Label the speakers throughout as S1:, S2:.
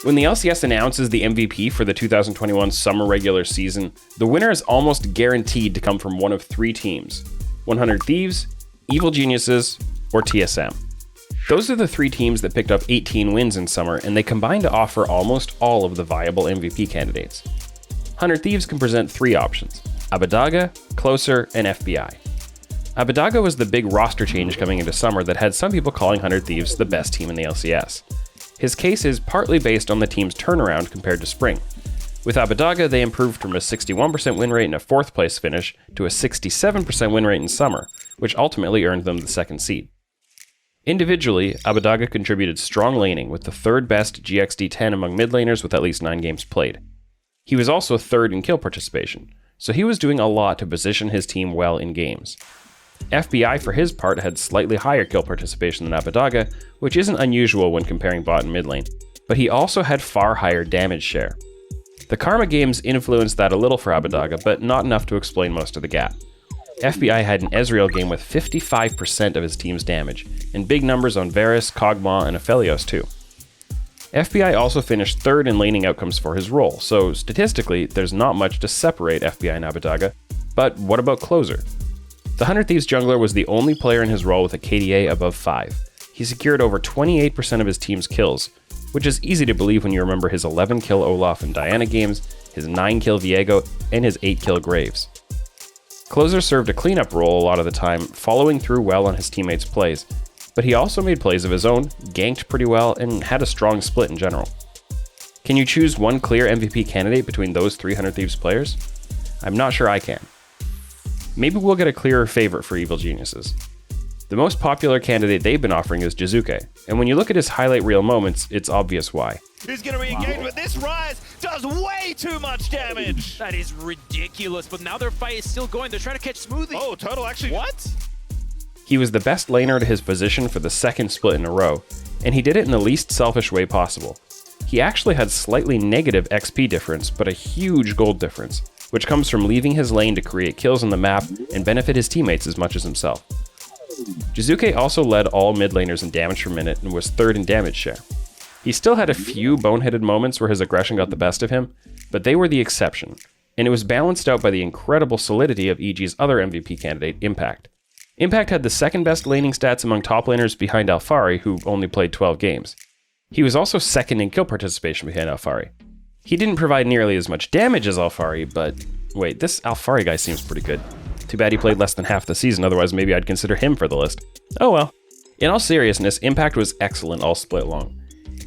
S1: When the LCS announces the MVP for the 2021 summer regular season, the winner is almost guaranteed to come from one of three teams: 100 Thieves, Evil Geniuses, or TSM. Those are the three teams that picked up 18 wins in summer, and they combine to offer almost all of the viable MVP candidates. 100 Thieves can present three options: Abbedagge, Closer, and FBI. Abbedagge was the big roster change coming into summer that had some people calling 100 Thieves the best team in the LCS. His case is partly based on the team's turnaround compared to spring. With Abbedagge, they improved from a 61% win rate and a 4th place finish to a 67% win rate in summer, which ultimately earned them the 2nd seed. Individually, Abbedagge contributed strong laning with the 3rd best GXD10 among mid laners with at least 9 games played. He was also 3rd in kill participation, so he was doing a lot to position his team well in games. FBI, for his part, had slightly higher kill participation than Abbedagge, which isn't unusual when comparing bot and mid lane, but he also had far higher damage share. The Karma games influenced that a little for Abbedagge, but not enough to explain most of the gap. FBI had an Ezreal game with 55% of his team's damage, and big numbers on Varus, Kog'Maw, and Aphelios too. FBI also finished 3rd in laning outcomes for his role, so statistically, there's not much to separate FBI and Abbedagge. But what about Closer? The 100 Thieves jungler was the only player in his role with a KDA above 5. He secured over 28% of his team's kills, which is easy to believe when you remember his 11-kill Olaf and Diana games, his 9-kill Viego, and his 8-kill Graves. Closer served a cleanup role a lot of the time, following through well on his teammates' plays, but he also made plays of his own, ganked pretty well, and had a strong split in general. Can you choose one clear MVP candidate between those 300 Thieves players? I'm not sure I can. Maybe we'll get a clearer favorite for Evil Geniuses. The most popular candidate they've been offering is Jizuke, and when you look at his highlight reel moments, it's obvious why.
S2: Who's going to re-engage, but this Rise does way too much damage!
S3: That is ridiculous, but now their fight is still going. They're trying to catch Smoothie.
S2: Oh, Total actually...
S3: What?
S1: He was the best laner to his position for the 2nd split in a row, and he did it in the least selfish way possible. He actually had slightly negative XP difference, but a huge gold difference, which comes from leaving his lane to create kills on the map and benefit his teammates as much as himself. Jizuke also led all mid laners in damage per minute and was 3rd in damage share. He still had a few boneheaded moments where his aggression got the best of him, but they were the exception, and it was balanced out by the incredible solidity of EG's other MVP candidate, Impact. Impact had the 2nd best laning stats among top laners behind Alphari, who only played 12 games. He was also 2nd in kill participation behind Alphari. He didn't provide nearly as much damage as Alphari, but wait, this Alphari guy seems pretty good. Too bad he played less than half the season, otherwise maybe I'd consider him for the list. Oh well. In all seriousness, Impact was excellent all split long.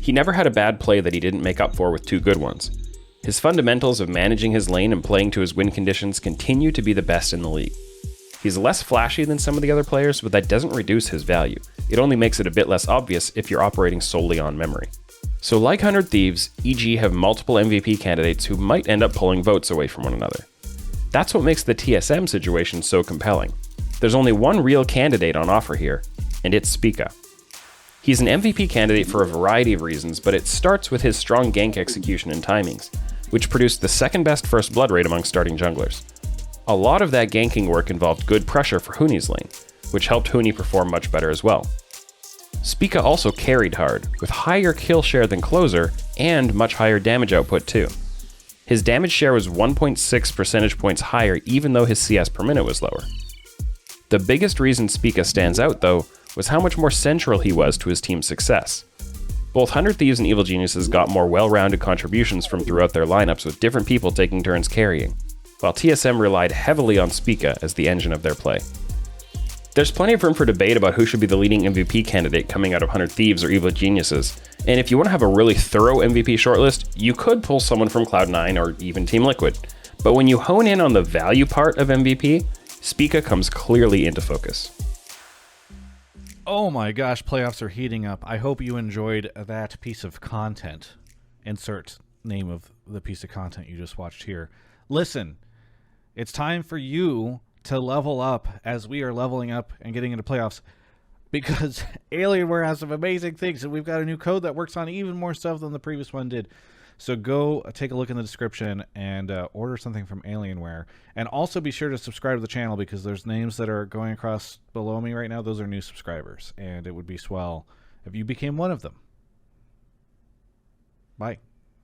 S1: He never had a bad play that he didn't make up for with 2 good ones. His fundamentals of managing his lane and playing to his win conditions continue to be the best in the league. He's less flashy than some of the other players, but that doesn't reduce his value. It only makes it a bit less obvious if you're operating solely on memory. So like 100 Thieves, EG have multiple MVP candidates who might end up pulling votes away from one another. That's what makes the TSM situation so compelling. There's only one real candidate on offer here, and it's Spica. He's an MVP candidate for a variety of reasons, but it starts with his strong gank execution and timings, which produced the 2nd best first blood rate among starting junglers. A lot of that ganking work involved good pressure for Huni's lane, which helped Huni perform much better as well. Spica also carried hard, with higher kill share than Closer, and much higher damage output too. His damage share was 1.6 percentage points higher even though his CS per minute was lower. The biggest reason Spica stands out though, was how much more central he was to his team's success. Both 100 Thieves and Evil Geniuses got more well-rounded contributions from throughout their lineups with different people taking turns carrying, while TSM relied heavily on Spica as the engine of their play. There's plenty of room for debate about who should be the leading MVP candidate coming out of 100 Thieves or Evil Geniuses, and if you want to have a really thorough MVP shortlist, you could pull someone from Cloud9 or even Team Liquid. But when you hone in on the value part of MVP, Spica comes clearly into focus.
S4: Oh my gosh, playoffs are heating up. I hope you enjoyed that piece of content. Insert name of the piece of content you just watched here. Listen, it's time for you to level up as we are leveling up and getting into playoffs, because Alienware has some amazing things, and we've got a new code that works on even more stuff than the previous one did. So go take a look in the description and order something from Alienware. And also be sure to subscribe to the channel, because there's names that are going across below me right now. Those are new subscribers, and it would be swell if you became one of them. Bye.